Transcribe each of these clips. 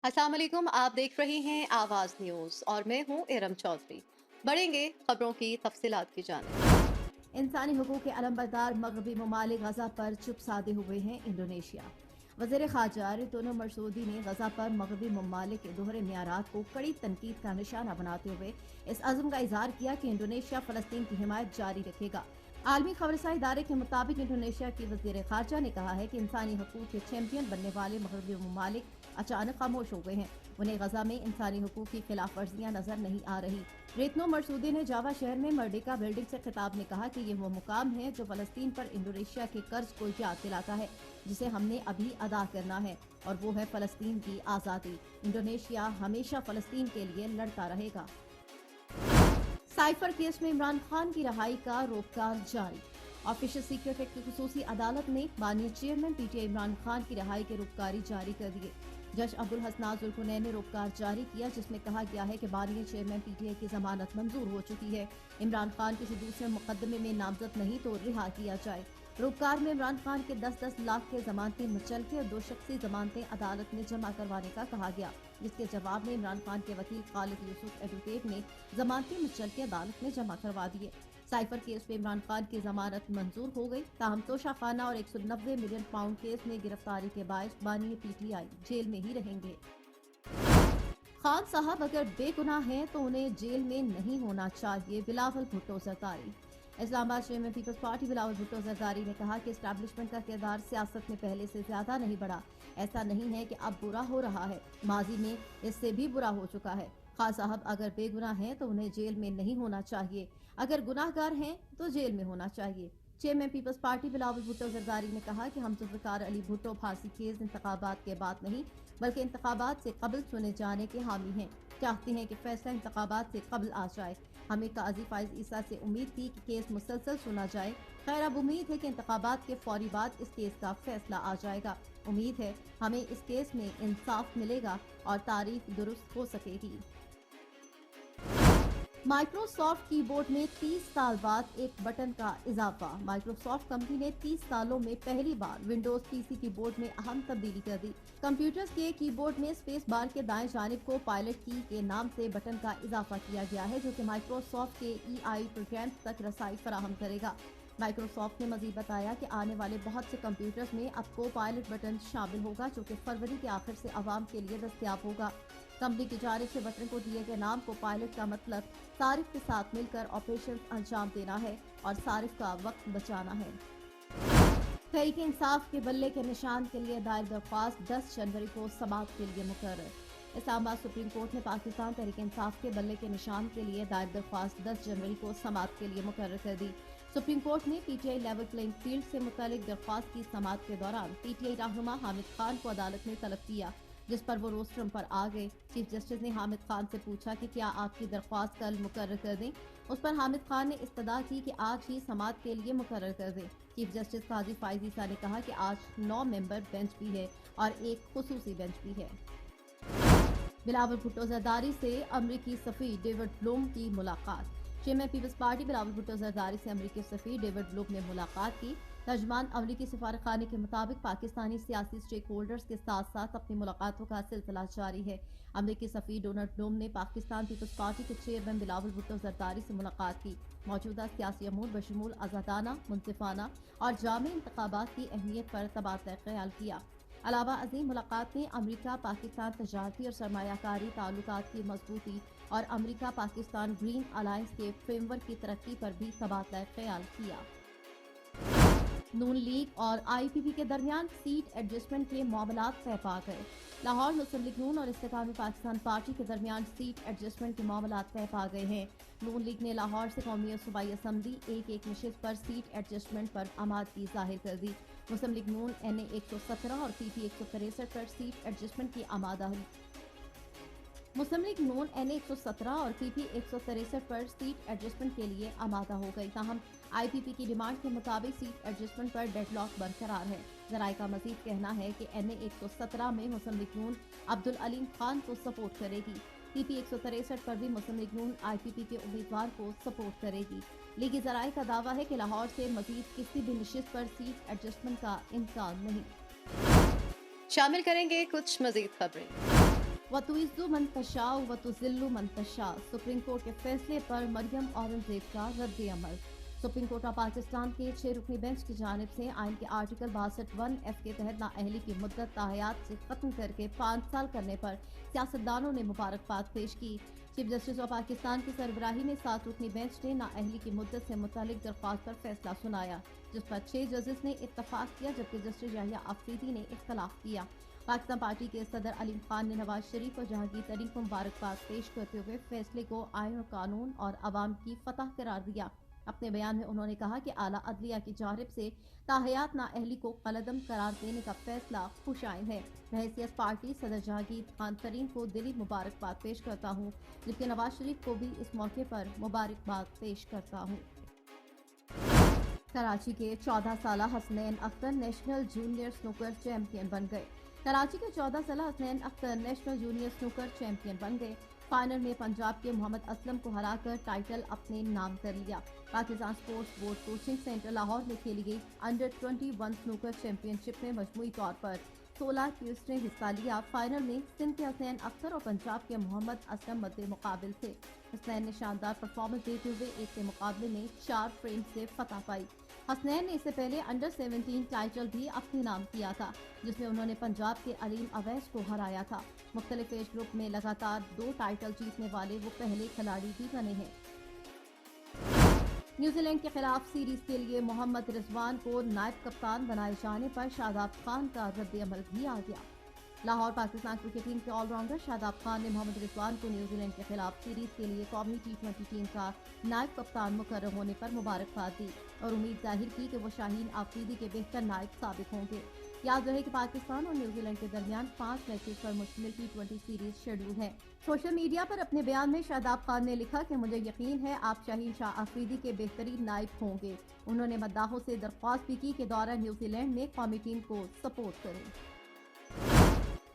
अस्सलाम वालेकुम। आप देख रहे हैं आवाज़ न्यूज़ और मैं हूं इरम चौधरी। बढ़ेंगे खबरों की तफसीलात की जानिब। इंसानी हकूक़ के अलमबरदार मगरबी ममालिक गज़ा पर चुप साधे हुए हैं इंडोनेशिया। वज़ीर ख़ारजा रिटोनो मरसूदी ने गज़ा पर मगरबी ममालिक के दोहरे मियारात को कड़ी तनकीद का निशाना बनाते हुए इस अज़्म का इज़हार किया कि इंडोनेशिया फ़लस्तीन की हिमायत जारी रखेगा। आलमी खबरसां इदारे के मुताबिक इंडोनेशिया की वज़ीर ख़ारजा ने कहा है कि इंसानी हकूक़ के चैंपियन बनने वाले मगरबी ममालिक अचानक खामोश हो गए हैं। उन्हें गज़ा में इंसानी हकूक़ की खिलाफ वर्जियाँ नजर नहीं आ रही। रेतनो मरसूदी ने जावा शहर में मर्डिका बिल्डिंग से खिताब में कहा कि ये वो मुकाम है जो फ़लस्तीन पर इंडोनेशिया के कर्ज को याद दिलाता है जिसे हमने अभी अदा करना है, और वो है फ़लस्तीन की आज़ादी। इंडोनेशिया हमेशा फ़लस्तीन के लिए लड़ता रहेगा। साइफर केस में इमरान खान की रहाई का रोककार जारी। ऑफिशियल सीक्रेट एक्ट की खुसूसी अदालत ने बानी चेयरमैन पीटीआई इमरान खान की रहाई के रोककारी जारी कर दिए। जज अब्दुल हसनान जुल्कुनैन ने रोककार जारी किया जिसमें कहा गया है कि बानी चेयरमैन पीटीआई की जमानत मंजूर हो चुकी है। इमरान खान किसी दूसरे मुकदमे में नामजद नहीं तो रिहा किया जाए। रोककार में इमरान खान के 10-10 लाख के जमानती मुचलके और 2 शख्सी जमानतें अदालत में जमा करवाने का कहा गया, जिसके जवाब में इमरान खान के वकील खालिद यूसुफ एडवोकेट ने जमानती मुचलके अदालत में जमा करवा दिए। साइफर केस में इमरान खान की जमानत मंजूर हो गई। ताहम तोशाखाना और 190 मिलियन पाउंड केस में गिरफ्तारी के बायस बानी पीटीआई जेल में ही रहेंगे। खान साहब अगर बेगुनाह हैं तो उन्हें जेल में नहीं होना चाहिए, बिलावल भुट्टो जरदारी। इस्लामाबाद शहर में पीपल्स पार्टी बिलावल भुट्टो जरदारी ने कहा कि एस्टैब्लिशमेंट का किरदार सियासत में पहले से ज्यादा नहीं बढ़ा। ऐसा नहीं है कि अब बुरा हो रहा है, माजी में इससे भी बुरा हो चुका है। खान साहब अगर बेगुनाह हैं तो उन्हें जेल में नहीं होना चाहिए, अगर गुनाहगार हैं तो जेल में होना चाहिए। चेयरमैन पीपल्स पार्टी बिलावल भुट्टो जरदारी ने कहा कि हम जुल्फ़िकार अली भुट्टो फांसी खेज इंतखाबात के बाद नहीं बल्कि इंतखाबात से कबल चुने जाने के हामी हैं। चाहते हैं कि फैसला इंतखाबात से कबल आ जाए। हमें काजी फाइज ईसा से उम्मीद थी कि केस मुसलसल सुना जाए। खैर अब उम्मीद है कि इंतखाबात के फौरी बाद इस केस का फैसला आ जाएगा। उम्मीद है हमें इस केस में इंसाफ मिलेगा और तारीख दुरुस्त हो सकेगी। माइक्रोसॉफ्ट कीबोर्ड में 30 साल बाद एक बटन का इजाफा। माइक्रोसॉफ्ट कंपनी ने 30 सालों में पहली बार विंडोज पीसी कीबोर्ड में अहम तब्दीली कर दी। कंप्यूटर्स के कीबोर्ड में स्पेस बार के दाएं जानिब को पायलट की के नाम से बटन का इजाफा किया गया है जो कि माइक्रोसॉफ्ट के ईआई प्रोग्राम्स तक रसाई फराहम करेगा। माइक्रोसॉफ्ट ने मजीद बताया कि आने वाले बहुत से कंप्यूटर्स में अब को पायलट बटन शामिल होगा जो कि फरवरी के आखिर से आवाम के लिए दस्तयाब होगा। कंपनी की जानिब से बटन को दिए गए नाम को पायलट का मतलब सारिफ के साथ मिलकर ऑपरेशन अंजाम देना है और सारिफ का वक्त बचाना है। तहरीक इंसाफ के बल्ले के निशान के लिए दायर दरख्वास्त 10 जनवरी को समाअत के लिए मुकर्रर। इस्लामाबाद सुप्रीम कोर्ट ने पाकिस्तान तहरीक इंसाफ के बल्ले के निशान के लिए दायर दरख्वास्त 10 जनवरी को समाअत के लिए मुकर्रर कर दी। सुप्रीम कोर्ट ने पीटीआई लेवल प्लेइंग फील्ड से मुतालिक दरख्वास्त की समाअत के दौरान पीटीआई रहनुमा हामिद खान को अदालत में तलब किया, जिस पर वो रोस्ट्रम पर आ गए। चीफ जस्टिस ने हामिद खान से पूछा कि क्या आपकी दरख्वास्त कल मुकर्रर कर दें। उस पर हामिद खान ने इस्तदा की कि आज ही समाअत के लिए मुकर्रर कर दें। चीफ जस्टिस काजी फाइज ईसा ने कहा कि आज 9 मेंबर बेंच भी है और एक खुसूसी बेंच भी है। बिलावल भुट्टो जरदारी से अमरीकी सफ़ीर डेविड ब्लूम की मुलाकात। चेयरमैन पीपल्स पार्टी बिलावल भुट्टो जरदारी से अमरीकी सफ़ीर डेविड ब्लूम ने मुलाकात की। तर्जमान अमरीकी सफारतखाने के मुताबिक पाकिस्तानी सियासी स्टेक होल्डर्स के साथ साथ अपनी मुलाकातों का सिलसिला जारी है। अमरीकी सफ़ीर डोनाल्ड ब्लूम ने पाकिस्तान पीपल्स पार्टी के चेयरमैन बिलावल भुट्टो जरदारी से मुलाकात की। मौजूदा सियासी अमूर बशमूल आज़ादाना, मुनसिफाना और जामे इंतखाबात की अहमियत पर तबादला ख्याल किया। अलावा अजीम मुलाकात में अमरीका पाकिस्तान तजारती और सरमायाकारी ताल्लुकात की मजबूती और अमरीका पाकिस्तान ग्रीन अलायंस के फ्रेमवर्क की तरक्की पर भी तबादला ख्याल किया। नून लीग और आईपीपी के दरमियान सीट एडजस्टमेंट के मामलात तय पा गए। लाहौर मुस्लिम लीग नून और इस्तेकामी पाकिस्तान पार्टी के दरमियान सीट एडजस्टमेंट के मामलात तय पा गए हैं। नून लीग ने लाहौर से कौमी और सूबाई असम्बली एक नशिस्त पर सीट एडजस्टमेंट पर आमादगी जाहिर कर दी। मुस्लिम लीग नून NA 117 और PP 163 पर सीट एडजस्टमेंट की आमादा मुस्लिम लीग नून NA 117 और PP 163 पर सीट एडजस्टमेंट के लिए आमादा हो गई। ताहम IPP की डिमांड के मुताबिक सीट एडजस्टमेंट पर डेडलॉक बरकरार है। जराये का मजीद कहना है कि NA 117 में मुस्लिम लीग नून अब्दुल अलीम खान को सपोर्ट करेगी। PP 163 पर भी मुस्लिम लीग नून IPP के उम्मीदवार को सपोर्ट करेगी। लीगी जराये का दावा है कि लाहौर से मजीद किसी भी नशिस्त पर सीट एडजस्टमेंट का इम्कान नहीं। शामिल करेंगे कुछ मजीद खबरें। वतुइज़्ज़ु मन तशाअ व तुज़िल्लु मन तशाअ। सुप्रीम कोर्ट के फैसले पर मरियम औरंगजेब का रद्द अमल। सुप्रीम कोर्ट ऑफ पाकिस्तान के 6 रुकनी बेंच की जानिब से आइन के आर्टिकल 62(1)(f) के तहत नाअहली की मुद्दत ताहयात से खत्म करके 5 साल करने पर सियासतदानों ने मुबारकबाद पेश की। चीफ जस्टिस ऑफ पाकिस्तान की सरबराही में 7 रुकनी बेंच ने नाअहली की मुद्दत से मुतालिक दरख्वास्त पर फैसला सुनाया, जिस पर 6 जजेस ने इत्तफाक किया जबकि जस्टिस याहिया अफरीदी ने इख्तलाफ किया। पाकिस्तान पार्टी के सदर अलीम खान ने नवाज शरीफ और जहांगीर तरीन को मुबारकबाद पेश करते हुए फैसले को आइन और कानून और अवाम की फतह करार दिया। अपने बयान में उन्होंने कहा कि आला अदलिया की जानिब से ताहयात नाअहली को कलअदम करार देने का फैसला खुशाइन है। बहैसियत पार्टी सदर जहांगीर खान तरीन को दिली मुबारकबाद पेश करता हूँ, जबकि नवाज शरीफ को भी इस मौके पर मुबारकबाद पेश करता हूँ। कराची के 14 साला Hasnain Akhtar national junior snooker champion बन गए। कराची के 14 साला Hasnain Akhtar national junior snooker champion बन गए। फाइनल में पंजाब के मोहम्मद असलम को हराकर टाइटल अपने नाम कर लिया। Pakistan sports board coaching centre Lahore में खेली गई अंडर 21 स्नूकर चैंपियनशिप में मजमूई तौर पर 16 टीम्स ने हिस्सा लिया। फाइनल में सिंध के हसनैन अख्तर और पंजाब के मोहम्मद असलम मद्दे मुकाबिल थे। हसनैन ने शानदार परफॉर्मेंस देते हुए एक के मुकाबले में 4 फ्रेम से फतह पाई। हसनैन ने इससे पहले अंडर 17 टाइटल भी अपने नाम किया था, जिसमें उन्होंने पंजाब के अलीम अवैस को हराया था। मुख्तलिफ एज ग्रुप में लगातार 2 टाइटल जीतने वाले वो पहले खिलाड़ी भी बने हैं। न्यूजीलैंड के खिलाफ सीरीज के लिए मोहम्मद रिजवान को नायब कप्तान बनाए जाने पर शादाब खान का रद्द अमल भी आ गया। लाहौर पाकिस्तान क्रिकेट टीम के ऑलराउंडर शादाब खान ने मोहम्मद रिजवान को न्यूजीलैंड के खिलाफ सीरीज के लिए कौमी T20 टीम का नायब कप्तान मुकर्रर होने पर मुबारकबाद दी और उम्मीद जाहिर की कि वो शाहीन आफरीदी के बेहतर नायब साबित होंगे। याद रहे कि पाकिस्तान और न्यूजीलैंड के दरमियान 5 मैचेस पर मुश्तमिल T20 सीरीज शेड्यूल है। सोशल मीडिया पर अपने बयान में शादाब खान ने लिखा कि मुझे यकीन है आप शाहीन शाह आफरीदी के बेहतरीन नायब होंगे। उन्होंने मद्दाहों से दरख्वास्त भी की कि दौरा न्यूजीलैंड में कौमी टीम को सपोर्ट करें।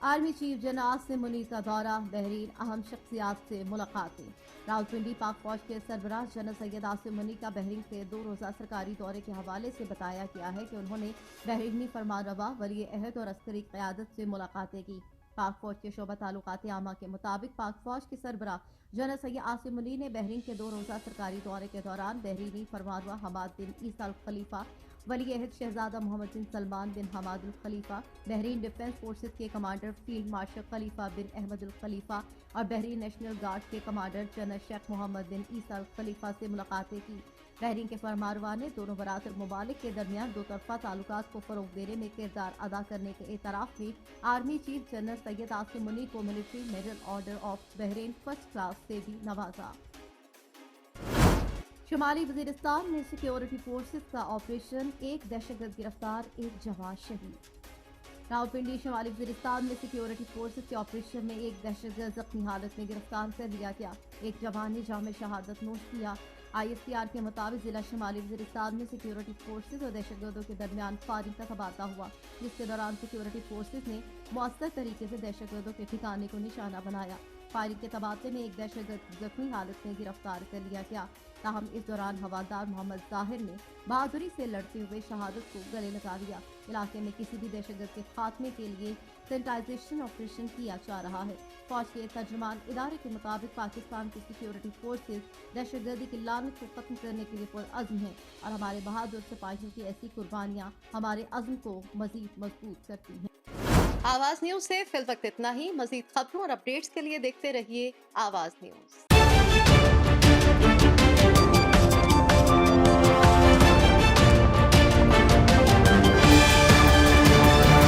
Army chief general Asim Munir का दौरा, बहरीन अहम शख्सियात से मुलाकातें। रावलपिंडी पाक फौज के सरबराह जनरल सैयद आसिम मुनीर का बहरीन के 2 रोज़ा सरकारी दौरे के हवाले से बताया गया है कि उन्होंने बहरीनी फरमानरवा, वली अहद और अस्करी क़यादत से मुलाकातें की। पाक फौज के शोबा ताल्लुकात आमा के मुताबिक पाक फौज के सरबराह जनरल सैयद आसिम मुनीर ने बहरीन के 2 रोज़ा सरकारी दौरे के दौरान बहरीनी फरमानरवा हमाद बिन ईसा अल खलीफा, वली अहद शहजादा मोहम्मद बिन सलमान बिन हमाद अल खलीफा, बहरीन डिफेंस फोर्सेस के कमांडर फील्ड मार्शल खलीफा बिन अहमद अल खलीफा और बहरीन नेशनल गार्ड के कमांडर जनरल शेख मोहम्मद बिन ईसा अल खलीफा से मुलाकातें की। बहरीन के फरमानरवा ने दोनों बरातर मुमालिक के दरमियान 2 तरफा ताल्लुकात को फरोग देने में किरदार अदा करने के एतराफ़ में army chief general Syed Asim Munir को military medal order of Bahrain first class से भी नवाजा। शुमाली वजीरिस्तान में सिक्योरिटी फोर्सेस का ऑपरेशन, एक दहशतगर्द गिरफ्तार, एक जवान शहीद। रावलपिंडी शुमाली वजीरिस्तान में सिक्योरिटी फोर्सेस के ऑपरेशन में एक दहशतगर्द जख्मी हालत में गिरफ्तार कर लिया गया। एक जवान ने जाम शहादत नोश किया। ISPR के मुताबिक जिला शुमाली वजीरिस्तान में सिक्योरिटी फोर्सेस और दहशतगर्दों के दरमियान फायरिंग का तबादला हुआ, जिसके दौरान सिक्योरिटी फोर्सेस ने मौसर तरीके से दहशतगर्दों के ठिकाने को निशाना बनाया। फायरिंग के तबादले में एक दहशतगर्द जख्मी हालत में गिरफ्तार कर लिया गया। ताहम इस दौरान हवालदार मोहम्मद जाहिर ने बहादुरी से लड़ते हुए शहादत को गले लगा दिया। इलाके में किसी भी दहशतगर्द के खात्मे के लिए सैनिटाइजेशन ऑपरेशन किया जा रहा है। फौज के तर्जुमान इदारे के मुताबिक पाकिस्तान की सिक्योरिटी फोर्सेस दहशतगर्दी की लानत को खत्म करने के लिए पुरअज़्म हैं और हमारे बहादुर सिपाहियों की ऐसी कुर्बानियाँ हमारे अज़्म को मज़ीद मजबूत करती हैं। आवाज़ न्यूज़ से फिल वक्त इतना ही। मज़ीद खबरों और अपडेट्स के लिए देखते रहिए आवाज़ न्यूज़।